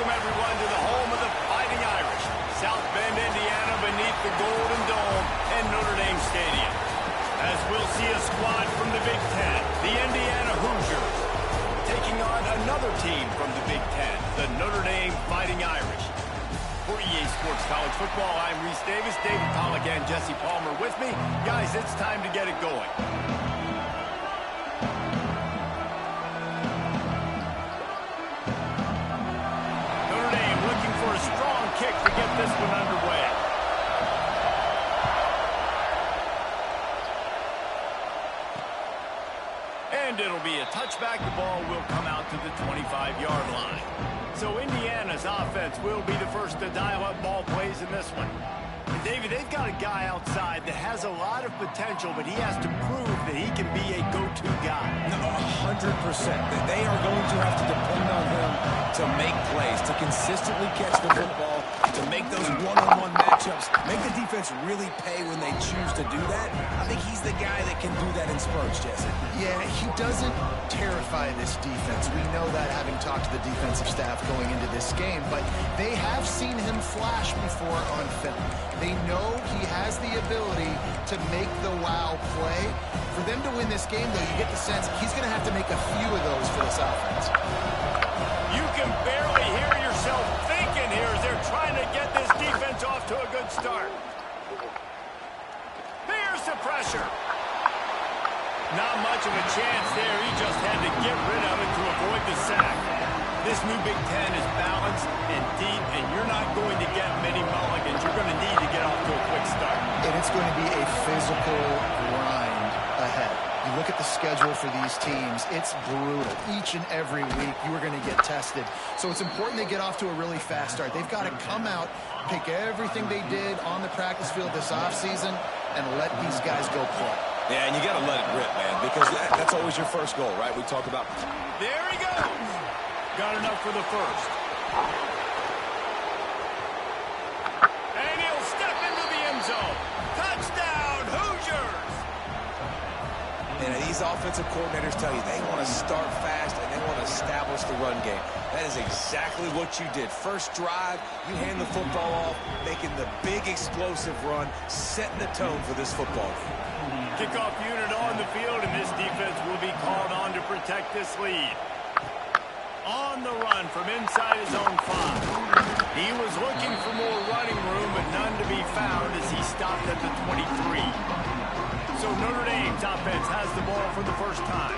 welcome everyone to the home of the Fighting Irish, South Bend, Indiana, beneath the Golden Dome and Notre Dame Stadium. As we'll see a squad from the Big Ten, the Indiana Hoosiers, taking on another team from the Big Ten, the Notre Dame Fighting Irish. For EA Sports College Football, I'm Reese Davis, David Pollack, and Jesse Palmer with me. Guys, it's time to get it going. Notre Dame looking for a strong kick to get this one underway. And it'll be a touchback. The ball will come out to the 25-yard line. So Indiana's offense will be the first to dial up ball plays in this one. And David, they've got a guy outside that has a lot of potential, but he has to prove that he can be a go-to guy. No, 100%. They are going to have to depend on him to make plays, to consistently catch the football, to make those one-on-one matchups, make the defense really pay when they choose to do that. I think he's the guy that can do that in spurts, Jesse. Yeah, he doesn't terrify this defense. We know that, having talked to the defensive staff going into this game, but they have seen him flash before on film. They know he has the ability to make the wow play. For them to win this game, though, you get the sense he's going to have to make a few of those for this offense. You can barely hear yourself thinking here as they're trying to get this defense off to a good start. There's the pressure. Not much of a chance there. He just had to get rid of it to avoid the sack. This new Big Ten is balanced and deep, and you're not going to get many mulligans. You're going to need to get off to a quick start. And it's going to be a physical grind ahead. You look at the schedule for these teams, it's brutal. Each and every week, you are going to get tested. So it's important they get off to a really fast start. They've got to come out, pick everything they did on the practice field this offseason, and let these guys go play. Yeah, and you got to let it rip, man, because that's always your first goal, right? We talk about... There he goes. Got enough for the first. And he'll step into the end zone. Touchdown, Hoosiers! And these offensive coordinators tell you they want to start fast and they want to establish the run game. That is exactly what you did. First drive, you hand the football off, making the big explosive run, setting the tone for this football game. Kickoff unit on the field, and this defense will be called on to protect this lead. On the run from inside his own 5. He was looking for more running room, but none to be found as he stopped at the 23. So Notre Dame's offense has the ball for the first time.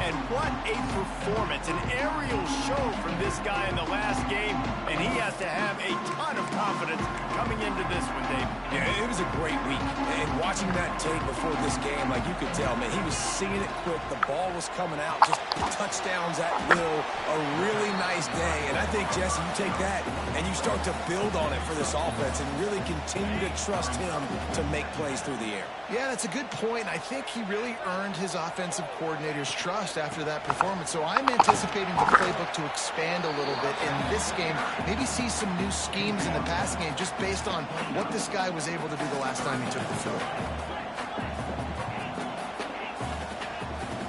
And what a performance, an aerial show from this guy in the last game, and he has to have a ton of confidence coming into this one, Dave. Yeah, it was a great week. And watching that tape before this game, like you could tell, man, he was seeing it quick. The ball was coming out, just touchdowns at will. A really nice day. And I think, Jesse, you take that and you start to build on it for this offense and really continue to trust him to make plays through the air. Yeah, that's a good point. I think he really earned his offensive coordinator's trust after that performance. So I'm anticipating the playbook to expand a little bit in this game. Maybe see some new schemes in the passing game just based on what this guy was able to do the last time he took the field.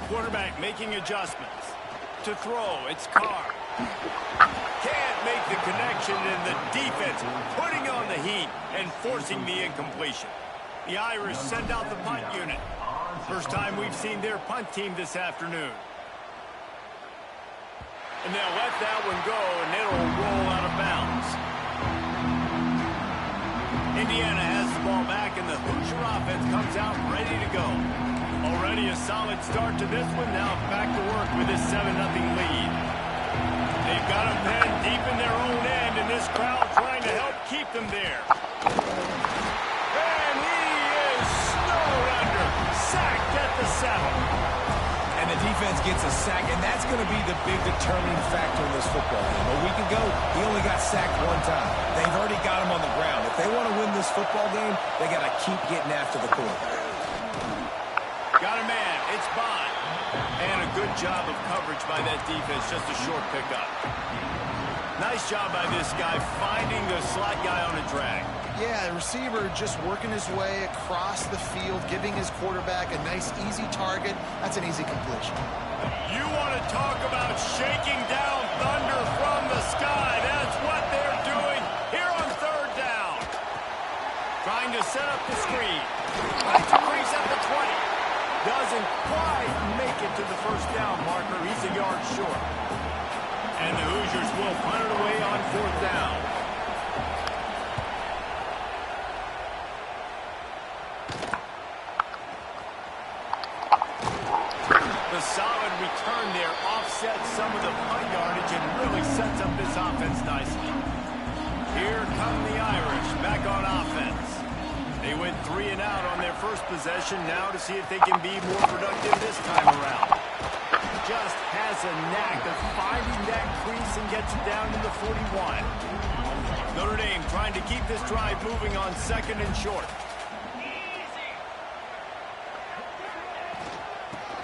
Quarterback making adjustments. To throw, it's Carr. Can't make the connection, and the defense putting on the heat and forcing the incompletion. The Irish send out the punt unit. First time we've seen their punt team this afternoon. And they'll let that one go, and it'll roll out of bounds. Indiana has the ball back, and the Hoosier offense comes out ready to go. Already a solid start to this one. Now back to work with this 7-0 lead. They've got them pinned deep in their own end, and this crowd trying to help keep them there. And he is snowed under. Sacked at the 7. And the defense gets a sack, and that's going to be the big determining factor in this football game. A week ago, he only got sacked one time. They've already got him on the ground. If they want to win this football game, they got to keep getting after the quarterback. Got a man. It's Bond. And a good job of coverage by that defense. Just a short pickup. Nice job by this guy finding the slot guy on a drag. Yeah, the receiver just working his way across the field, giving his quarterback a nice, easy target. That's an easy completion. You want to talk about shaking down thunder from the sky. That set up the screen. Right to crease at the 20. Doesn't quite make it to the first down marker. He's a yard short. And the Hoosiers will punt it away on 4th down. The solid return there offsets some of the punt yardage and really sets up this offense nicely. Here come the Irish back on offense. They went 3 and out on their first possession. Now to see if they can be more productive this time around. Just has a knack of finding that crease and gets it down to the 41. Notre Dame trying to keep this drive moving on 2nd and short.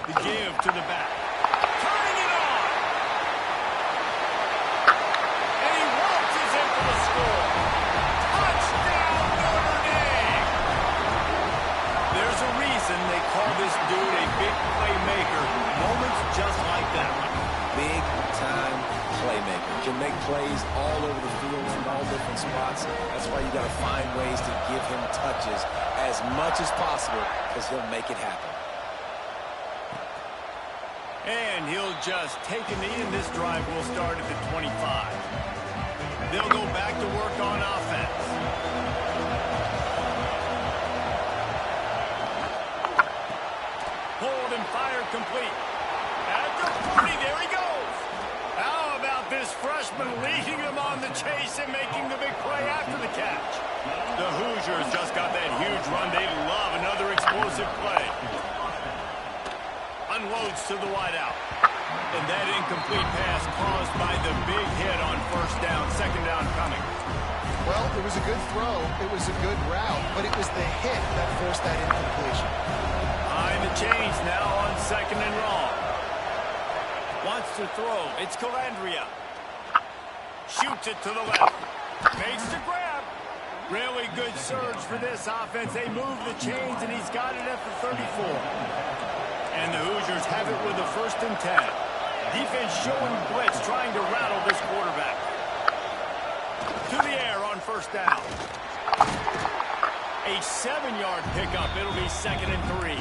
The give to the back. Turning it on! And he waltzes in for the score. Touchdown, Notre Dame! There's a reason they call this dude a big playmaker. Moments just like that one. Big-time playmaker. Can make plays all over the field from all different spots. That's why you got to find ways to give him touches as much as possible because he'll make it happen. And he'll just take a knee, and this drive will start at the 25. They'll go back to work on offense. Hold and fire complete. At the 40, there he goes. How about this freshman leading them on the chase and making the big play after the catch? The Hoosiers just got that huge run. They love another explosive play. Unloads to the wideout. And that incomplete pass caused by the big hit on 1st down, 2nd down coming. Well, it was a good throw. It was a good route, but it was the hit that forced that incompletion. Behind the chains now on 2nd and long. Wants to throw. It's Calandria. Shoots it to the left. Makes the grab. Really good surge for this offense. They move the chains, and he's got it at the 34. And the Hoosiers have it with a 1st and 10. Defense showing blitz, trying to rattle this quarterback. To the air on 1st down. A 7-yard pickup. It'll be 2nd and 3.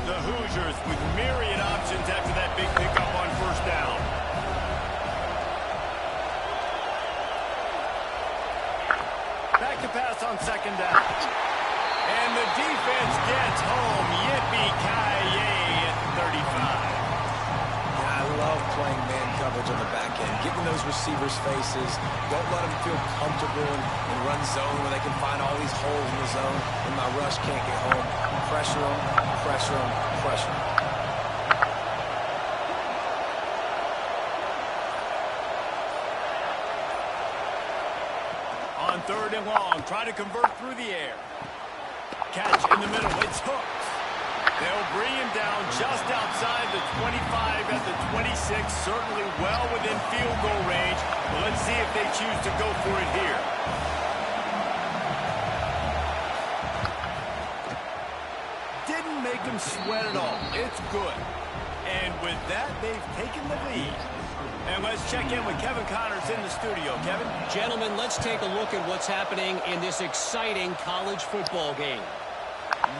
The Hoosiers with myriad options after that big pickup on 1st down. Back to pass on 2nd down. And the defense gets home. Yippee-ki-yay at the 35. I love playing man coverage on the back end, giving those receivers faces. Don't let them feel comfortable in run zone where they can find all these holes in the zone and my rush can't get home. Pressure them, pressure them, pressure them. On 3rd and long, trying to convert through the air. Catch in the middle. It's hooked. They'll bring him down just outside the 25 at the 26. Certainly well within field goal range. But let's see if they choose to go for it here. Didn't make him sweat at all. It's good. And with that, they've taken the lead. And let's check in with Kevin Connors in the studio. Kevin? Gentlemen, let's take a look at what's happening in this exciting college football game.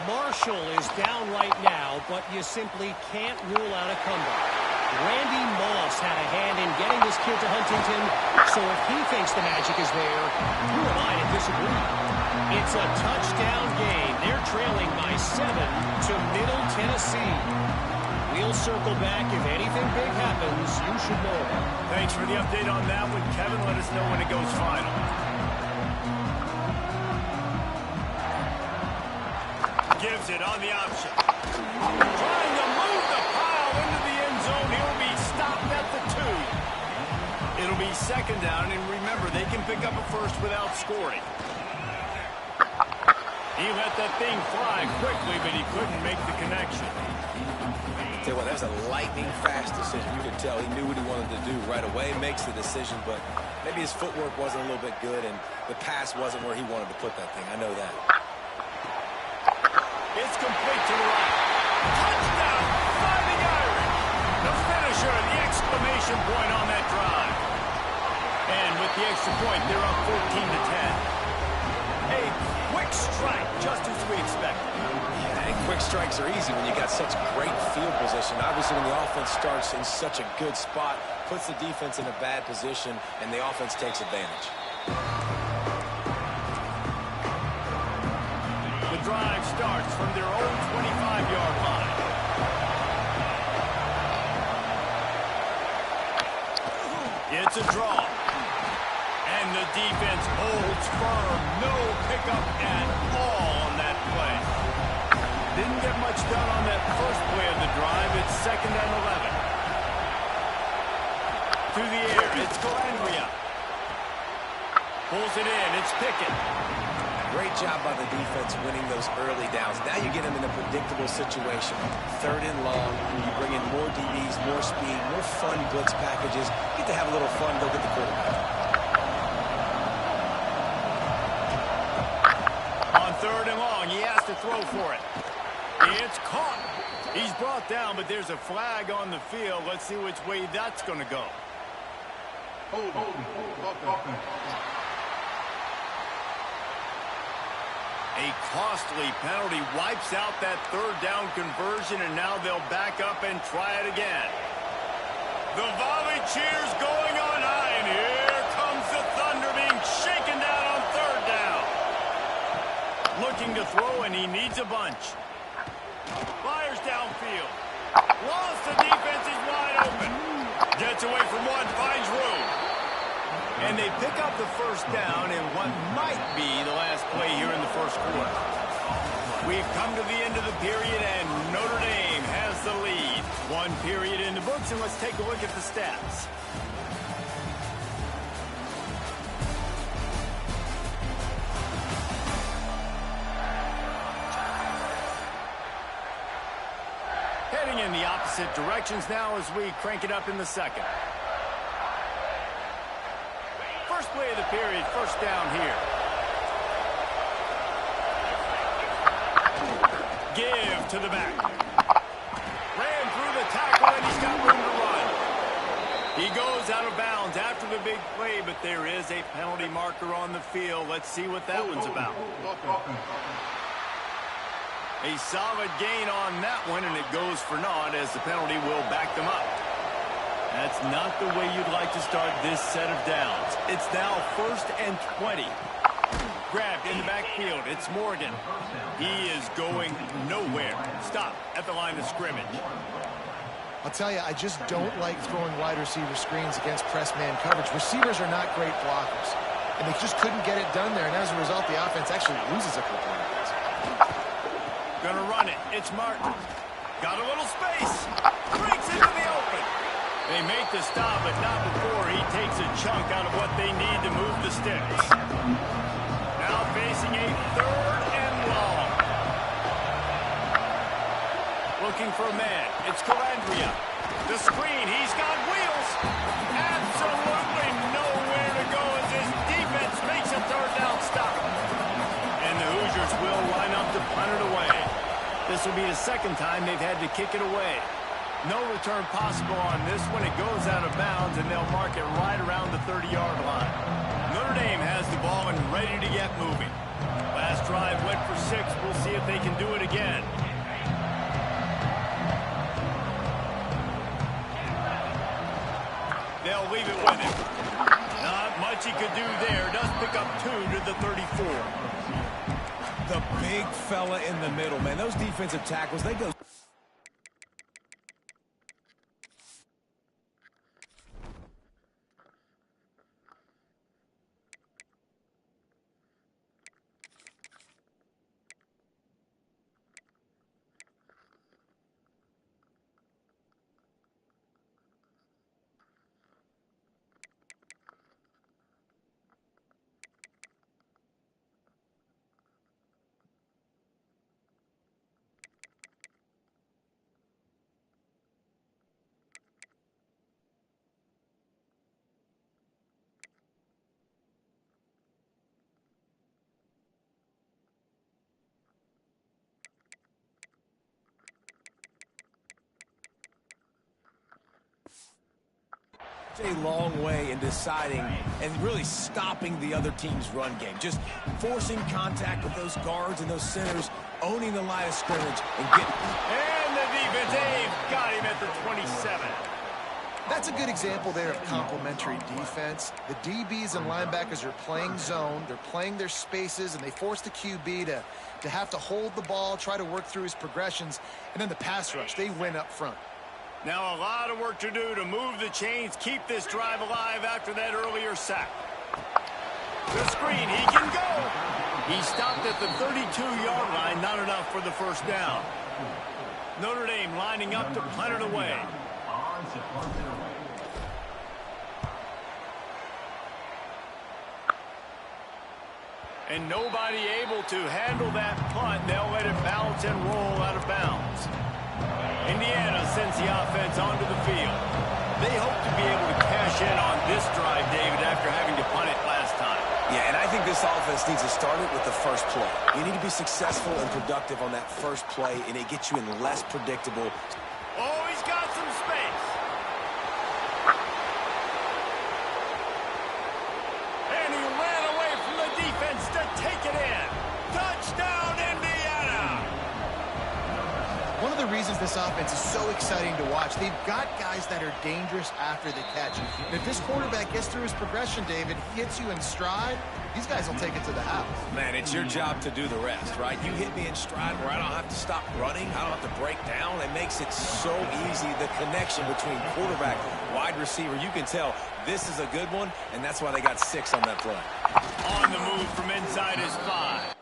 Marshall is down right now, but you simply can't rule out a comeback. Randy Moss had a hand in getting this kid to Huntington, so if he thinks the magic is there, who am I to disagree? It's a touchdown game. They're trailing by 7 to Middle Tennessee. We'll circle back. If anything big happens, you should know. Thanks for the update on that one, Kevin. Let us know when it goes final. Gives it on the option. Trying to move the pile into the end zone. He'll be stopped at the 2. It'll be 2nd down, and remember, they can pick up a first without scoring. He let that thing fly quickly, but he couldn't make the connection. Tell you what, that was a lightning-fast decision. You could tell he knew what he wanted to do right away, makes the decision, but maybe his footwork wasn't a little bit good, and the pass wasn't where he wanted to put that thing. I know that. It's complete to the right. Touchdown, Fighting Irish. The finisher, the exclamation point on that drive. And with the extra point. They're up 14-10. A quick strike, just as we expected. Yeah, and quick strikes are easy when you got such great field position. Obviously, when the offense starts in such a good spot, puts the defense in a bad position, and the offense takes advantage. The drive starts from their own 25-yard line. It's a draw. And the defense holds firm. No pickup at all on that play. Didn't get much done on that first play of the drive. It's 2nd and 11. Through the air, it's Galandria. Pulls it in, it's Pickett. Great job by the defense winning those early downs. Now you get them in a predictable situation. 3rd and long, you bring in more DBs, more speed, more fun blitz packages. You get to have a little fun, go get the quarterback. On 3rd and long, he has to throw for it. It's caught. He's brought down, but there's a flag on the field. Let's see which way that's going to go. A costly penalty wipes out that 3rd down conversion, and now they'll back up and try it again. The volley cheers going on high, and here comes the Thunder being shaken down on 3rd down. Looking to throw, and he needs a bunch. Fires downfield. Lost, the defense is wide open. Gets away from one, finds room. And they pick up the 1st down in what might be the last play here in the 1st quarter. We've come to the end of the period, and Notre Dame has the lead. 1 period in the books, and let's take a look at the stats. Heading in the opposite directions now as we crank it up in the 2nd. First play of the period, 1st down here. Give to the back. Ran through the tackle, and he's got room to run. He goes out of bounds after the big play, but there is a penalty marker on the field. Let's see what that one's about. A solid gain on that one, and it goes for naught as the penalty will back them up. That's not the way you'd like to start this set of downs. It's now 1st and 20. Grabbed in the backfield. It's Morgan. He is going nowhere. Stop at the line of scrimmage. I'll tell you, I just don't like throwing wide receiver screens against press man coverage. Receivers are not great blockers, and they just couldn't get it done there. And as a result, the offense actually loses a couple of yards. Gonna run it. It's Martin. Got a little space. Breaks into the open. They make the stop, but not before he takes a chunk out of what they need to move the sticks. Now facing a 3rd and long. Looking for a man. It's Calandria. The screen. He's got wheels. Absolutely nowhere to go as his defense makes a 3rd down stop. And the Hoosiers will line up to punt it away. This will be the 2nd time they've had to kick it away. No return possible on this one. It goes out of bounds, and they'll mark it right around the 30-yard line. Notre Dame has the ball and ready to get moving. Last drive went for 6. We'll see if they can do it again. They'll leave it with him. Not much he could do there. Does pick up 2 to the 34. The big fella in the middle, man. Those defensive tackles, they go... A long way in deciding and really stopping the other team's run game. Just forcing contact with those guards and those centers, owning the line of scrimmage, and getting... And the defense, Dave, got him at the 27. That's a good example there of complementary defense. The DBs and linebackers are playing zone, they're playing their spaces, and they force the QB to have to hold the ball, try to work through his progressions, and then the pass rush, they win up front. Now a lot of work to do to move the chains, keep this drive alive after that earlier sack. The screen, he can go. He stopped at the 32-yard line, not enough for the first down. Notre Dame lining up to punt it away. And nobody able to handle that punt. They'll let it bounce and roll out of bounds. Indiana sends the offense onto the field. They hope to be able to cash in on this drive, David, after having to punt it last time. Yeah, and I think this offense needs to start it with the first play. You need to be successful and productive on that first play, and it gets you in less predictable. Oh, he's got some space. And he ran away from the defense to take it in. Touchdown, Indiana! One of the reasons this offense is so exciting to watch, they've got guys that are dangerous after the catch. And if this quarterback gets through his progression, David, he hits you in stride, these guys will take it to the house. Man, it's your job to do the rest, right? You hit me in stride where I don't have to stop running. I don't have to break down. It makes it so easy, the connection between quarterback, wide receiver. You can tell this is a good one, and that's why they got 6 on that play. On the move from inside his 5.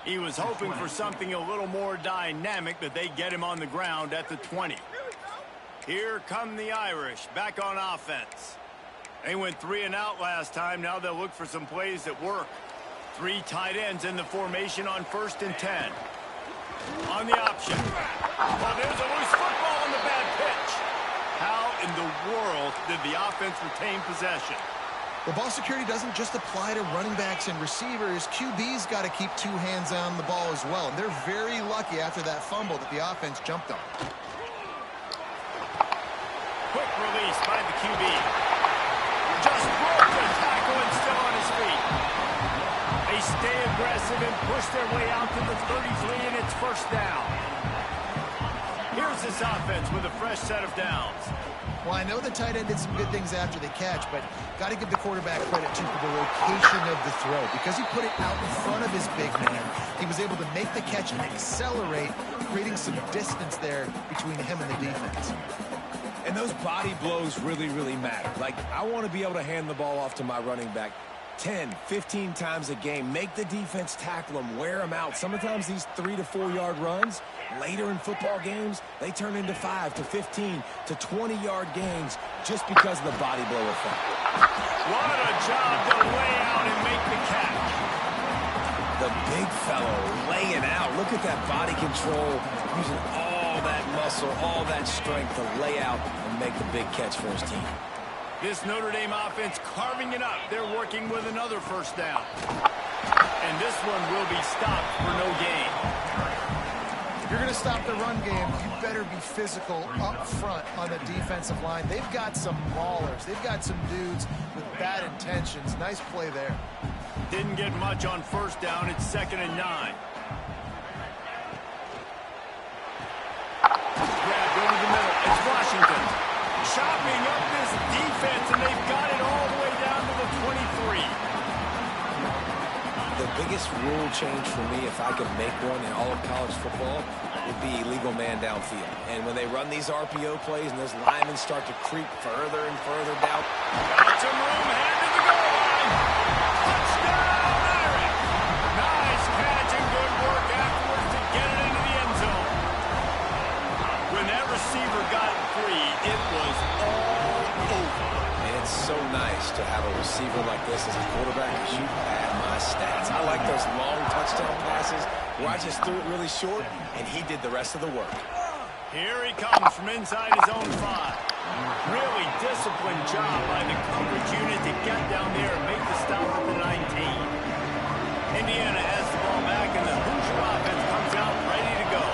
He was hoping for something a little more dynamic, that they get him on the ground at the 20. Here come the Irish, back on offense. They went 3 and out last time. Now they'll look for some plays that work. 3 tight ends in the formation on 1st and 10. On the option. Oh, there's a loose football on the bad pitch. How in the world did the offense retain possession? Well, ball security doesn't just apply to running backs and receivers. QB's got to keep 2 hands on the ball as well. And they're very lucky after that fumble that the offense jumped on. Quick release by the QB. Just broke the tackle and still on his feet. They stay aggressive and push their way out to the 33, and it's 1st down. Here's this offense with a fresh set of downs. Well, I know the tight end did some good things after the catch, but got to give the quarterback credit, too, for the location of the throw. Because he put it out in front of his big man, he was able to make the catch and accelerate, creating some distance there between him and the defense. And those body blows really, really matter. Like, I want to be able to hand the ball off to my running back 10, 15 times a game. Make the defense tackle them, wear them out. Sometimes these 3 to 4 yard runs, later in football games, they turn into 5 to 15 to 20-yard gains just because of the body blow effect. What a job to lay out and make the catch. The big fellow laying out. Look at that body control, using all that muscle, all that strength to lay out and make the big catch for his team. This Notre Dame offense carving it up. They're working with another 1st down. And this one will be stopped for no gain. If you're going to stop the run game, you better be physical up front on the defensive line. They've got some maulers. They've got some dudes with bad intentions. Nice play there. Didn't get much on 1st down. It's 2nd and 9. Grabbed over the middle. It's Washington. Chopping up this defense, and they've got it all the way down to the 23. The biggest rule change for me, if I could make one in all of college football, would be illegal man downfield. And when they run these RPO plays and those linemen start to creep further and further down. Got some room, headed to the goal line. to have a receiver like this as a quarterback because you pad my stats. I like those long touchdown passes where I just threw it really short, and he did the rest of the work. Here he comes from inside his own 5. Really disciplined job by the coverage unit to get down there and make the stop at the 19. Indiana has the ball back, and the Hoosier offense comes out ready to go.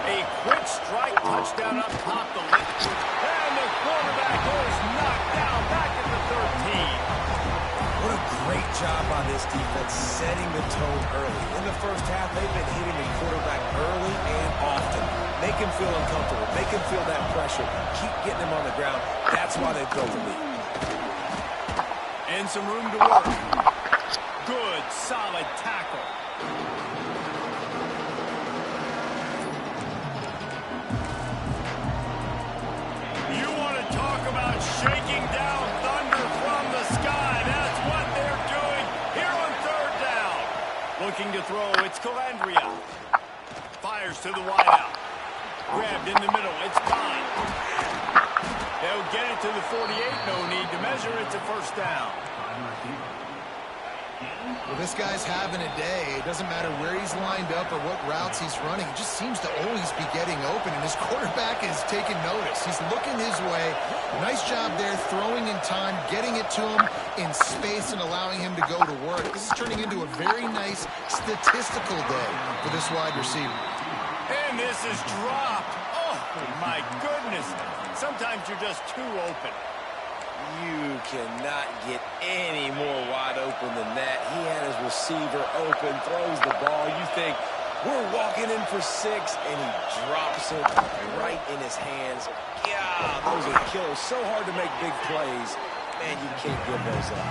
A quick strike touchdown up top the left. And the quarterback is knocked down back at the 13. What a great job by this defense setting the tone early. In the first half, they've been hitting the quarterback early and often. Make him feel uncomfortable. Make him feel that pressure. Keep getting him on the ground. That's why they built the lead. And some room to work. Good, solid tackle. You want to talk about shaking down thunder from the sky. That's what they're doing here on 3rd down. Looking to throw, it's Calandria. Fires to the wideout. Grabbed in the middle, it's gone. They'll get it to the 48, no need to measure, it's a 1st down. Well, this guy's having a day. It doesn't matter where he's lined up or what routes he's running. He just seems to always be getting open, and his quarterback is taking notice. He's looking his way. Nice job there, throwing in time, getting it to him in space and allowing him to go to work. This is turning into a very nice statistical day for this wide receiver. And this is dropped. Oh, my goodness. Sometimes you're just too open. You cannot get any more wide open than that. He had his receiver open, throws the ball. You think, we're walking in for 6, and he drops it right in his hands. Yeah, those are killers. So hard to make big plays. Man, you can't give those up.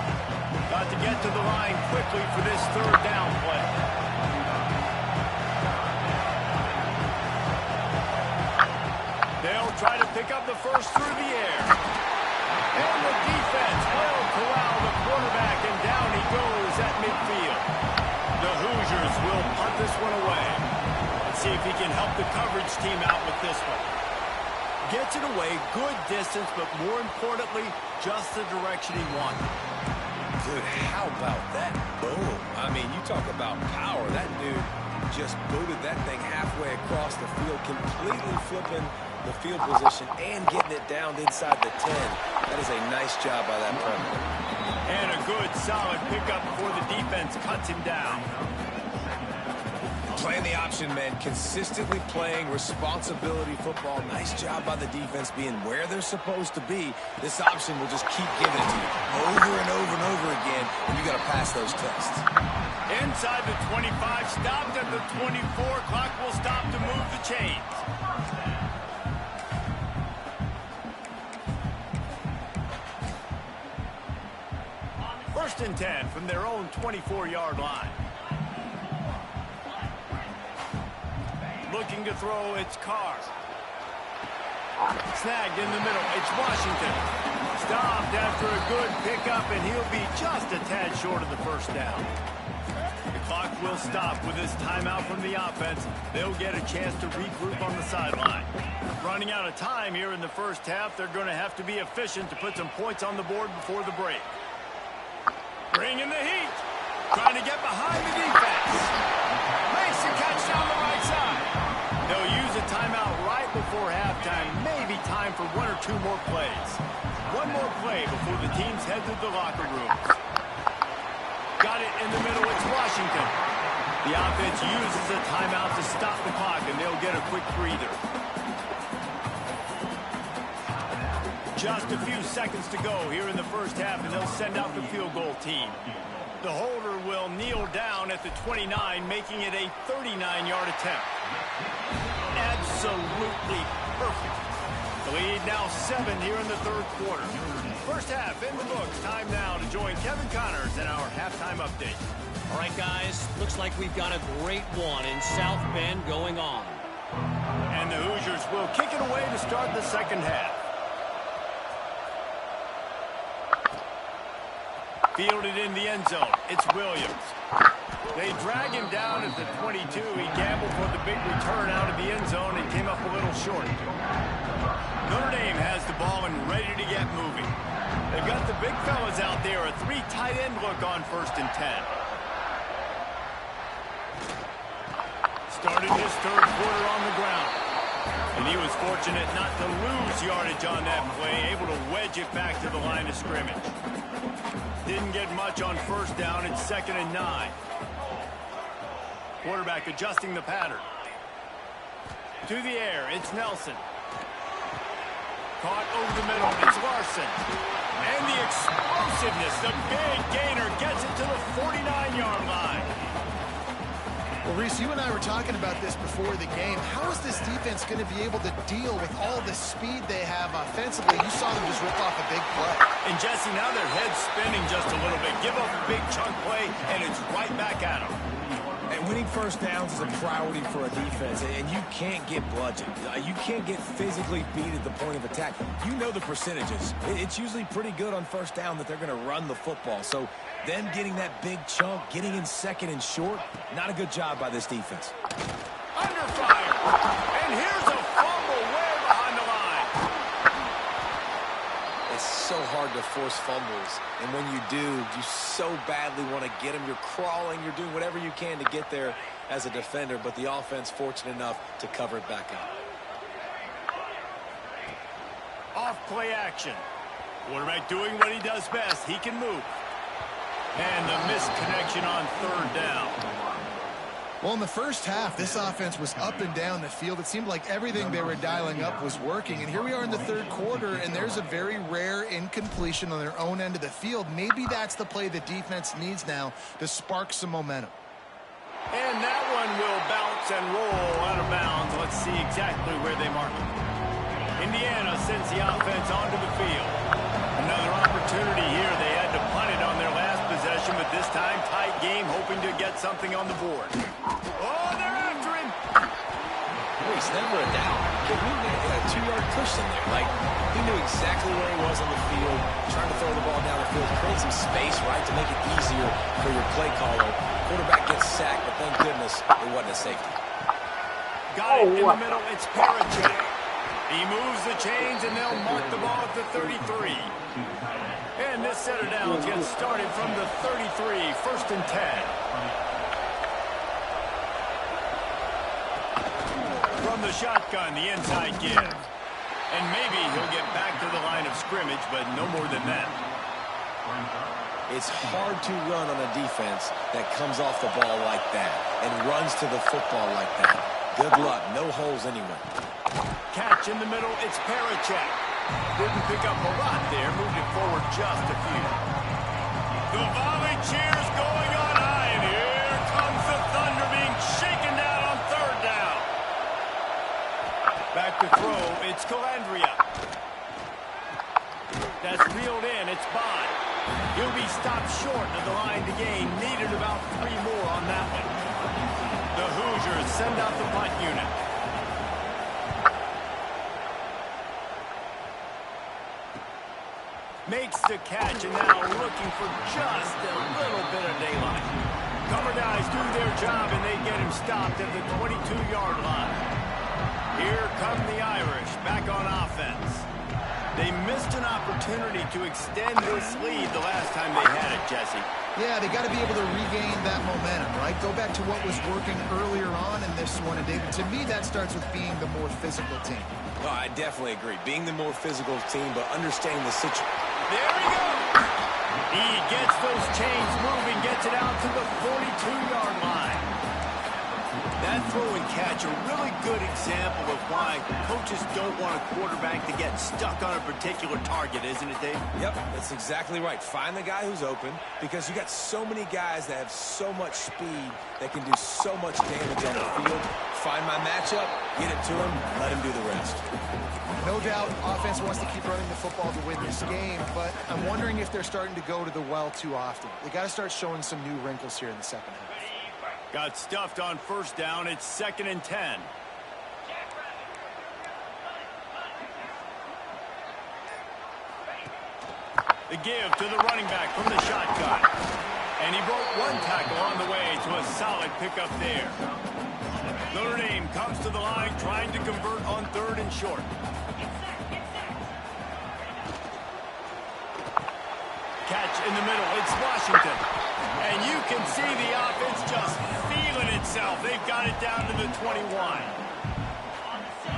Got to get to the line quickly for this 3rd down play. They'll try to pick up the first through the air. And the defense will corral the quarterback, and down he goes at midfield. The Hoosiers will punt this one away. Let's see if he can help the coverage team out with this one. Gets it away, good distance, but more importantly, just the direction he wanted. Dude, how about that boom? I mean, you talk about power. That dude just booted that thing halfway across the field, completely flipping the field position and getting it down inside the 10. That is a nice job by that player. And a good, solid pickup before the defense cuts him down. Playing the option, man. Consistently playing responsibility football. Nice job by the defense being where they're supposed to be. This option will just keep giving it to you over and over and over again, and you got to pass those tests. Inside the 25, stopped at the 24. Clock will stop to move the chains. First and 10 from their own 24-yard line. Looking to throw, it's Carr. Snagged in the middle, it's Washington. Stopped after a good pickup, and he'll be just a tad short of the 1st down. The clock will stop with this timeout from the offense. They'll get a chance to regroup on the sideline. Running out of time here in the 1st half, they're going to have to be efficient to put some points on the board before the break. Bringing the heat. Trying to get behind the defense. Makes the catch down the right side. They'll use a timeout right before halftime. Maybe time for 1 or 2 more plays. One more play before the teams head to the locker rooms. Got it in the middle. It's Washington. The offense uses a timeout to stop the clock, and they'll get a quick breather. Just a few seconds to go here in the 1st half, and they'll send out the field goal team. The holder will kneel down at the 29, making it a 39-yard attempt. Absolutely perfect. The lead now 7 here in the 3rd quarter. 1st half in the books. Time now to join Kevin Connors in our halftime update. All right, guys, looks like we've got a great one in South Bend going on. And the Hoosiers will kick it away to start the 2nd half. Fielded in the end zone. It's Williams. They drag him down at the 22. He gambled for the big return out of the end zone and came up a little short. Notre Dame has the ball and ready to get moving. They've got the big fellas out there. A 3 tight end look on 1st and 10. Started his 3rd quarter on the ground. And he was fortunate not to lose yardage on that play, able to wedge it back to the line of scrimmage. Didn't get much on 1st down. It's 2nd and 9. Quarterback adjusting the pattern. To the air, it's Nelson. Caught over the middle, it's Larson. And the explosiveness, the big gainer gets it to the 49-yard line. Well, Reese, you and I were talking about this before the game. How is this defense going to be able to deal with all the speed they have offensively? You saw them just rip off a big play. And Jesse, now their head's spinning just a little bit. Give up a big chunk play, and it's right back at them. And winning 1st downs is a priority for a defense, and you can't get bludgeoned. You can't get physically beat at the point of attack. You know the percentages. It's usually pretty good on 1st down that they're going to run the football. So them getting that big chunk, getting in 2nd and short, not a good job by this defense. Under fire. And here's a fumble way behind the line. It's so hard to force fumbles, and when you do, you so badly want to get them. You're crawling, you're doing whatever you can to get there as a defender, but the offense fortunate enough to cover it back up. Off play action. Quarterback doing what he does best. He can move. And the misconnection on 3rd down. Well, in the first half, this offense was up and down the field. It seemed like everything they were dialing up was working. And here we are in the 3rd quarter, and there's a very rare incompletion on their own end of the field. Maybe that's the play the defense needs now to spark some momentum. And that one will bounce and roll out of bounds. Let's see exactly where they mark it. Indiana sends the offense onto the field. Another opportunity here. They had to punt it on their last possession, but this time tight game, hoping to get something on the board. Oh, they're after him. It's never a doubt. They got a 2-yard cushion there. Like, he knew exactly where he was on the field, trying to throw the ball down the field, create some space, right, to make it easier for your play caller. Quarterback gets sacked, but thank goodness it wasn't a safety. Got it in the middle. It's Parachek. He moves the chains, and they'll mark the ball at the 33. And this set of downs gets started from the 33, 1st and 10. From the shotgun, the inside give. And maybe he'll get back to the line of scrimmage, but no more than that. It's hard to run on a defense that comes off the ball like that and runs to the football like that. Good luck. No holes anywhere. Catch in the middle. It's Parachek. Didn't pick up a lot there. Moved it forward just a few. The volley cheers going on high. And here comes the Thunder being shaken down on 3rd down. Back to throw. It's Calandria. That's reeled in. It's Bond. He'll be stopped short of the line to gain. Needed about 3 more on that one. The Hoosiers send out the punt unit. Makes the catch, and now looking for just a little bit of daylight. Cover guys do their job, and they get him stopped at the 22-yard line. Here come the Irish, back on offense. They missed an opportunity to extend this lead the last time they had it, Jesse. Yeah, they got to be able to regain that momentum, right? Go back to what was working earlier on in this one. And David, to me, that starts with being the more physical team. Oh, I definitely agree. Being the more physical team, but understanding the situation. There he goes. He gets those chains moving, gets it out to the 42-yard line. That throw and catch, a really good example of why coaches don't want a quarterback to get stuck on a particular target, isn't it, Dave? Yep, that's exactly right. Find the guy who's open, because you got so many guys that have so much speed that can do so much damage on the field. Find my matchup, get it to him, let him do the rest. No doubt, offense wants to keep running the football to win this game, but I'm wondering if they're starting to go to the well too often. They got to start showing some new wrinkles here in the second half. Got stuffed on 1st down. It's 2nd and 10. The give to the running back from the shotgun. And he broke one tackle on the way to a solid pickup there. Notre Dame comes to the line trying to convert on 3rd and short. catch in the middle. It's Washington. And you can see the offense just feeling itself. They've got it down to the 21.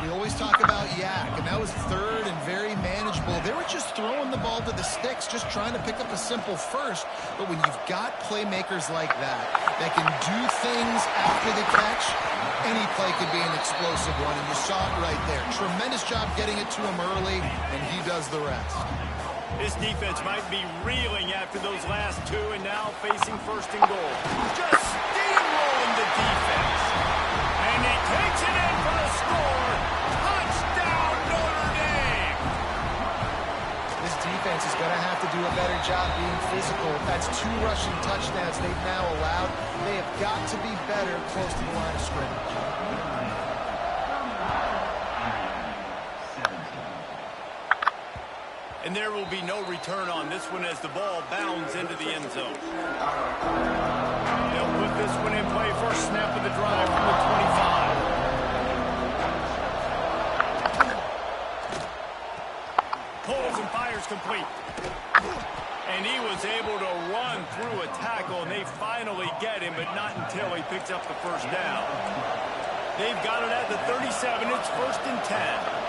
We always talk about yak, and that was third and very manageable. They were just throwing the ball to the sticks, just trying to pick up a simple first. But when you've got playmakers like that can do things after the catch, any play could be an explosive one, and you saw it right there. Tremendous job getting it to him early, and he does the rest. This defense might be reeling after those last two, and now facing first and goal. Just steamrolling the defense. And he takes it in for the score. Touchdown, Notre Dame! This defense is going to have to do a better job being physical. That's 2 rushing touchdowns they've now allowed. They have got to be better close to the line of scrimmage. And there will be no return on this one as the ball bounds into the end zone. They'll put this one in play. First snap of the drive from the 25. Pulls and fires complete. And he was able to run through a tackle, and they finally get him, but not until he picks up the first down. They've got it at the 37. It's first and 10.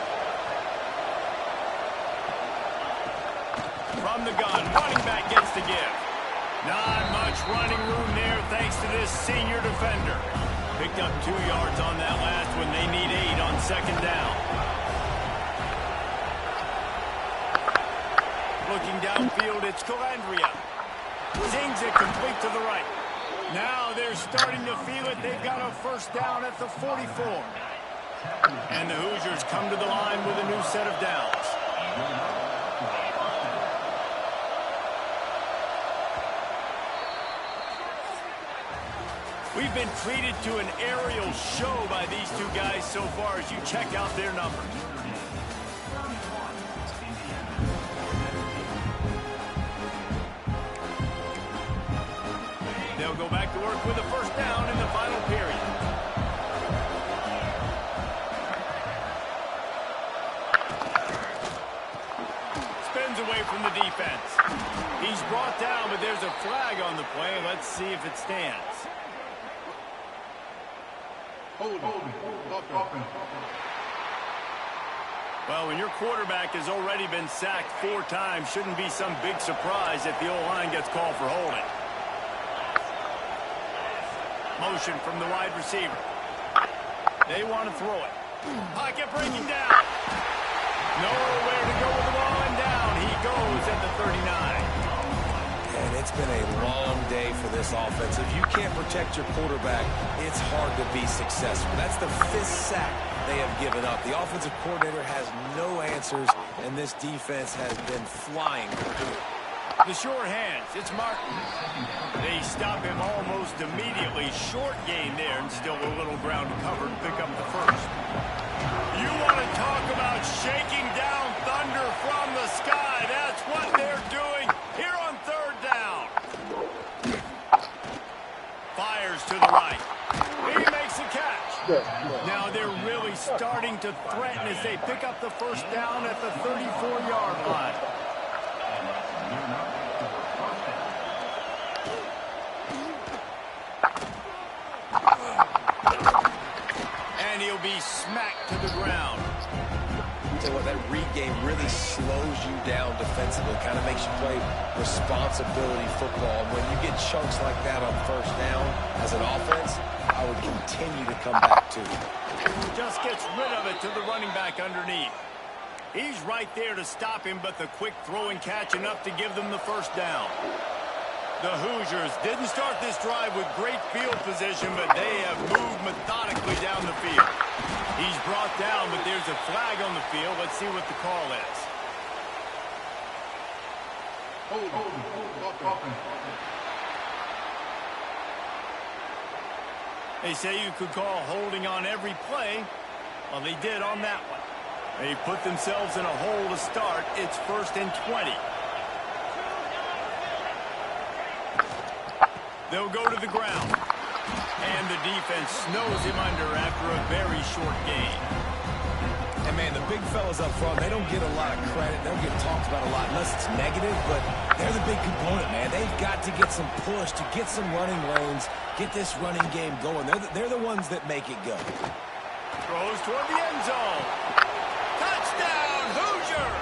From the gun, running back gets the give. Not much running room there thanks to this senior defender. Picked up 2 yards on that last one. They need 8 on second down. Looking downfield, it's Calandria. Zings it complete to the right. Now they're starting to feel it. They've got a first down at the 44. And the Hoosiers come to the line with a new set of downs. We've been treated to an aerial show by these two guys so far as you check out their numbers. They'll go back to work with a first down in the final period. Spins away from the defense. He's brought down, but there's a flag on the play. Let's see if it stands. Well, when your quarterback has already been sacked 4 times, shouldn't be some big surprise if the O-line gets called for holding. Motion from the wide receiver. They want to throw it. Pocket breaking down. Nowhere to go with the ball, and down he goes at the 39. And it's been a long day for this offense. If you can't protect your quarterback, it's hard to be successful. That's the 5th sack they have given up. The offensive coordinator has no answers, and this defense has been flying. The short hands, it's Martin. They stop him almost immediately. Short gain there, and still a little ground covered. Pick up the first. You want to talk about shaking down thunder from the sky. That's what they're doing here on third down. Fires to the right. He makes a catch. Now they're really starting to threaten as they pick up the first down at the 34-yard line. And he'll be smacked to the ground. Tell you what, that read game really slows you down defensively. Kind of makes you play responsibility football. And when you get chunks like that on first down as an offense, I would continue to come back to it. Just gets rid of it to the running back underneath. He's right there to stop him, but the quick throw and catch enough to give them the first down. The Hoosiers didn't start this drive with great field position, but they have moved methodically down the field. He's brought down, but there's a flag on the field. Let's see what the call is. They say you could call holding on every play. Well, they did on that one. They put themselves in a hole to start. It's first and 20. They'll go to the ground. And the defense snows him under after a very short gain. And man, the big fellas up front, they don't get a lot of credit. They don't get talked about a lot unless it's negative, but they're the big component, man. They've got to get some push, to get some running lanes, get this running game going. They're the ones that make it go. Throws toward the end zone. Touchdown, Hoosiers!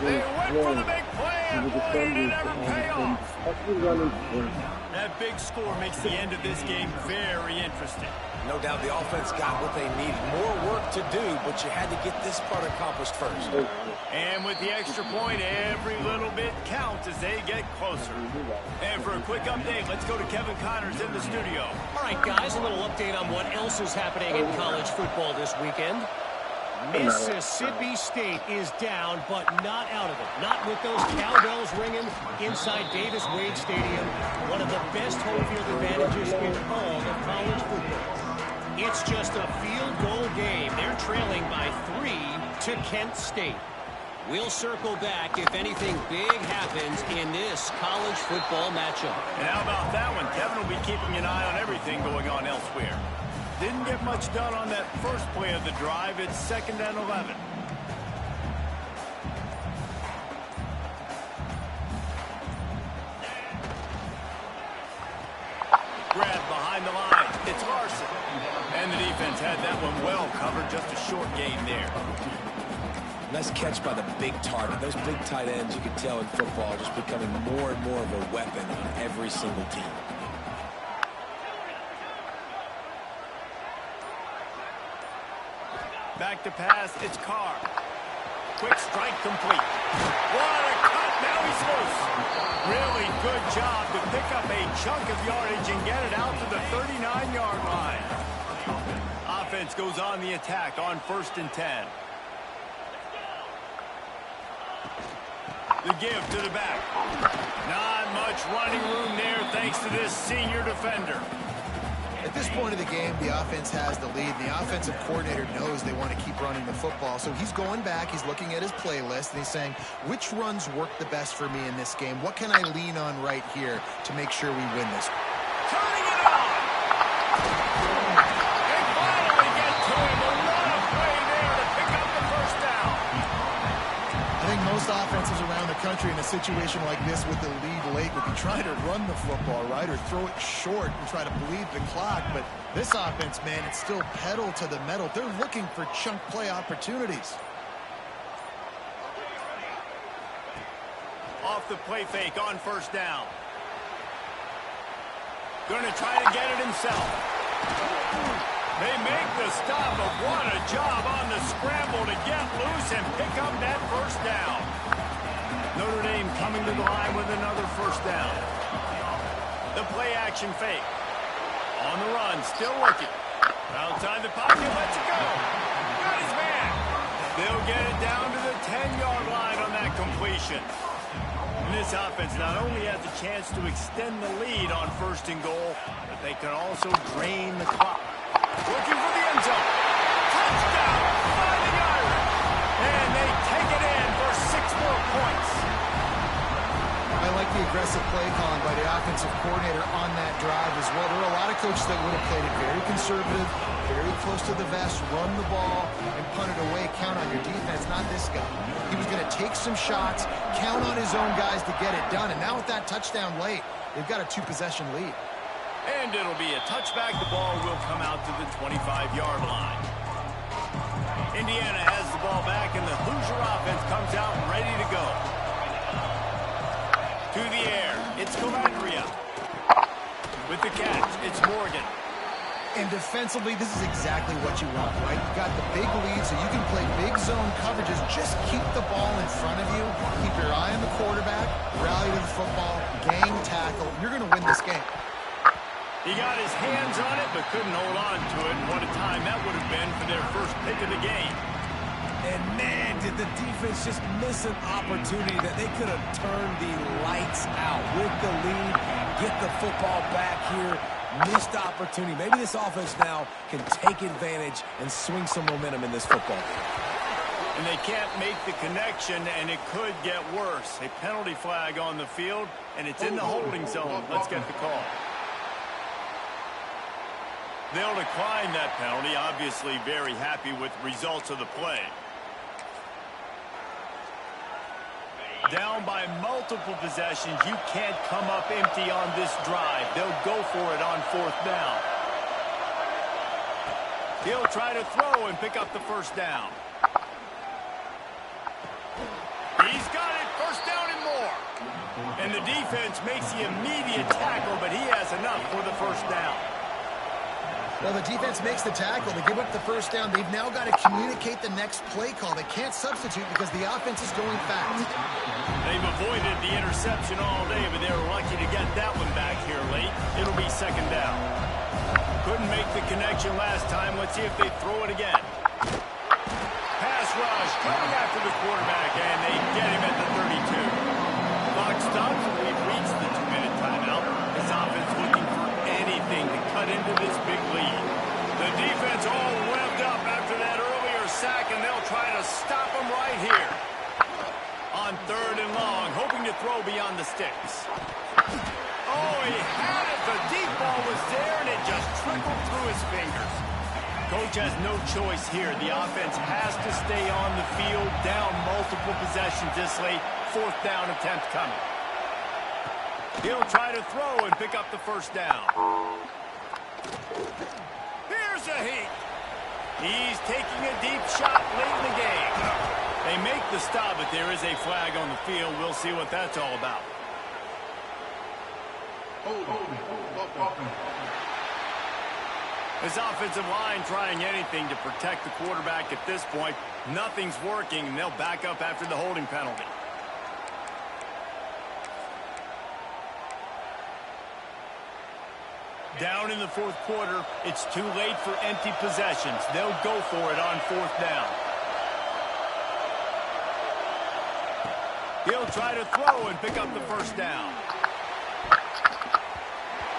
They went for the big play, and boy, did it ever pay off. That big score makes the end of this game very interesting. No doubt the offense got what they needed. More work to do, but you had to get this part accomplished first. And with the extra point, every little bit counts as they get closer. And for a quick update, let's go to Kevin Connors in the studio. All right, guys, a little update on what else is happening in college football this weekend. Mississippi State is down, but not out of it. Not with those cowbells ringing inside Davis-Wade Stadium, one of the best home field advantages in all of college football. It's just a field goal game. They're trailing by 3 to Kent State. We'll circle back if anything big happens in this college football matchup. And how about that one? Kevin will be keeping an eye on everything going on elsewhere. Didn't get much done on that first play of the drive. It's 2nd and 11. Grab behind the line. It's Rzsl. And the defense had that one well covered. Just a short gain there. Nice catch by the big target. Those big tight ends, you can tell in football, just becoming more and more of a weapon on every single team. Back to pass, it's Carr. Quick strike complete. What a cut, now he's loose. Really good job to pick up a chunk of yardage and get it out to the 39-yard line. Offense goes on the attack on 1st and 10. The give to the back. Not much running room there thanks to this senior defender. At this point of the game, the offense has the lead. The offensive coordinator knows they want to keep running the football. So he's going back, he's looking at his playlist, and he's saying, which runs work the best for me in this game? What can I lean on right here to make sure we win this? Turning it on! They finally get to him. A lot of play there to pick up the first down. I think most offenses around the country in a situation like this with the lead late would be trying to run the football, right, or throw it short and try to bleed the clock. But this offense, man, it's still pedal to the metal. They're looking for chunk play opportunities. Off the play fake on 1st down. Going to try to get it himself. They make the stop, but what a job on the scramble to get loose and pick up that 1st down. Notre Dame coming to the line with another 1st down. The play action fake. On the run, still looking. Outside the pocket, lets it go. Got his man. They'll get it down to the 10-yard line on that completion. And this offense not only has a chance to extend the lead on 1st and goal, but they can also drain the clock. Looking for the end zone. Touchdown by the Irish. And they take it in for 6 more points. I like the aggressive play calling by the offensive coordinator on that drive as well. There are a lot of coaches that would have played it very conservative, very close to the vest, run the ball, and punt it away, count on your defense. Not this guy. He was going to take some shots, count on his own guys to get it done. And now with that touchdown late, they've got a 2-possession lead. And it'll be a touchback. The ball will come out to the 25-yard line. Indiana has the ball back, and the Hoosier offense comes out ready to go. To the air, it's Calandria. With the catch, it's Morgan. And defensively, this is exactly what you want, right? You've got the big lead, so you can play big zone coverages. Just keep the ball in front of you. Keep your eye on the quarterback. Rally to the football. Gang tackle. You're going to win this game. He got his hands on it, but couldn't hold on to it. And what a time that would have been for their first pick of the game. And man, did the defense just miss an opportunity that they could have turned the lights out with the lead, get the football back here. Missed opportunity. Maybe this offense now can take advantage and swing some momentum in this football game. And they can't make the connection, and it could get worse. A penalty flag on the field, and it's in the holding zone. Let's get the call. They'll decline that penalty, obviously very happy with results of the play. Down by multiple possessions, you can't come up empty on this drive. They'll go for it on 4th down. He'll try to throw and pick up the first down. He's got it, 1st down and more. And the defense makes the immediate tackle, but he has enough for the 1st down. Well, the defense makes the tackle. They give up the 1st down. They've now got to communicate the next play call. They can't substitute because the offense is going fast. They've avoided the interception all day, but they were lucky to get that one back here late. It'll be 2nd down. Couldn't make the connection last time. Let's see if they throw it again. Pass rush coming after the quarterback, and they get him at the 32. Clock stops, and we've reached the 2-minute timeout. This offense looking for anything to cut into this big lead. The defense all revved up after that earlier sack, and they'll try to stop them right here. On 3rd and long, hoping to throw beyond the sticks. Oh, he had it. The deep ball was there, and it just trickled through his fingers. Coach has no choice here. The offense has to stay on the field, down multiple possessions this late. 4th down attempt coming. He'll try to throw and pick up the 1st down. Here's a heat. He's taking a deep shot late in the game. They make the stop, but there is a flag on the field. We'll see what that's all about. This offensive line trying anything to protect the quarterback at this point. Nothing's working, and they'll back up after the holding penalty. Down in the 4th quarter, it's too late for empty possessions. They'll go for it on 4th down. He'll try to throw and pick up the 1st down.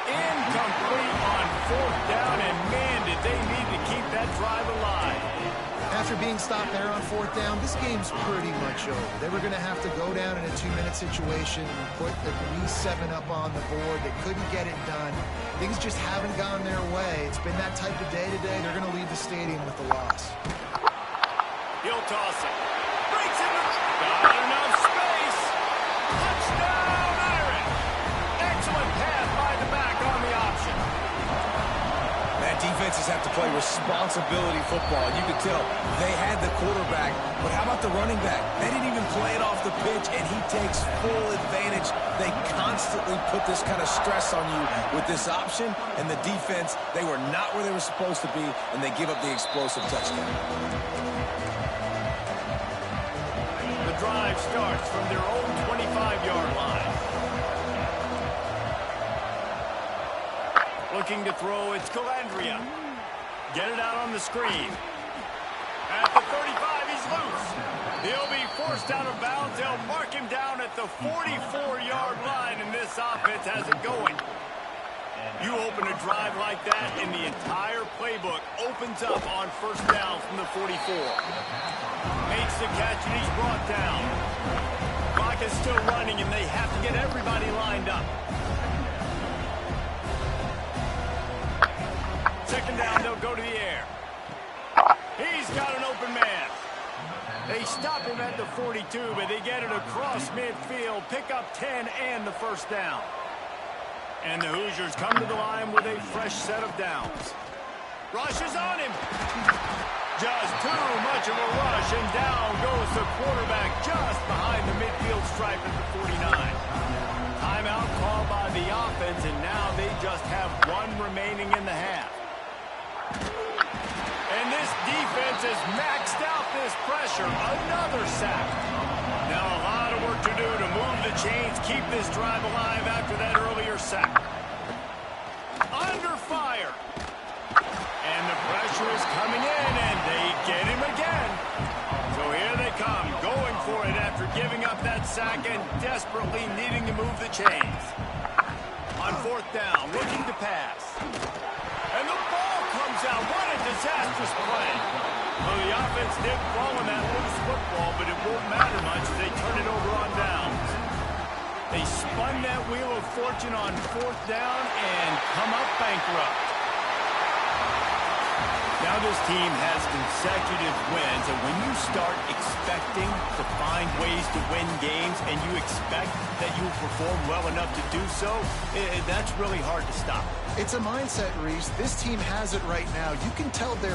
Incomplete on 4th down, and man, did they need to keep that drive alive. After being stopped there on 4th down, this game's pretty much over. They were going to have to go down in a 2-minute situation and put at least 7 up on the board. They couldn't get it done. Things just haven't gone their way. It's been that type of day today. They're going to leave the stadium with the loss. He'll toss it. Breaks it. Got enough space. Touchdown, Iron. Excellent pass by the back on the option. Man, defenses have to play responsibility football. You can tell they had the quarterback, but how about the running back? They didn't even play it off the pitch, and he takes full advantage. They constantly put this kind of stress on you with this option, and the defense, they were not where they were supposed to be, and they give up the explosive touchdown. The drive starts from their own 25-yard line. Looking to throw, it's Calandria. Get it out on the screen. At the 35, he's loose. He'll be forced out of bounds. They'll mark him down at the 44-yard line, and this offense has it going. You open a drive like that, and the entire playbook opens up on 1st down from the 44. Makes the catch, and he's brought down. Clock is still running, and they have to get everybody lined up. 2nd down, they'll go to the air. He's got an open man. They stop him at the 42, but they get it across midfield, pick up 10 and the 1st down. And the Hoosiers come to the line with a fresh set of downs. Rush is on him. Just too much of a rush, and down goes the quarterback just behind the midfield stripe at the 49. Timeout called by the offense, and now they just have 1 remaining in the half. And this defense has maxed out this pressure. Another sack. Now a lot of work to do to move the chains, keep this drive alive after that earlier sack. Under fire. And the pressure is coming in, and they get him again. So here they come, going for it after giving up that sack and desperately needing to move the chains. On 4th down, looking to pass. And the ball comes out. What a disastrous play. Well, the offense did fall in that loose football, but it won't matter much as they turn it over on downs. They spun that wheel of fortune on 4th down and come up bankrupt. Now Now this team has consecutive wins, and when you start expecting to find ways to win games and you expect that you will perform well enough to do so, that's really hard to stop. It's a mindset, Reese. This team has it right now. You can tell they're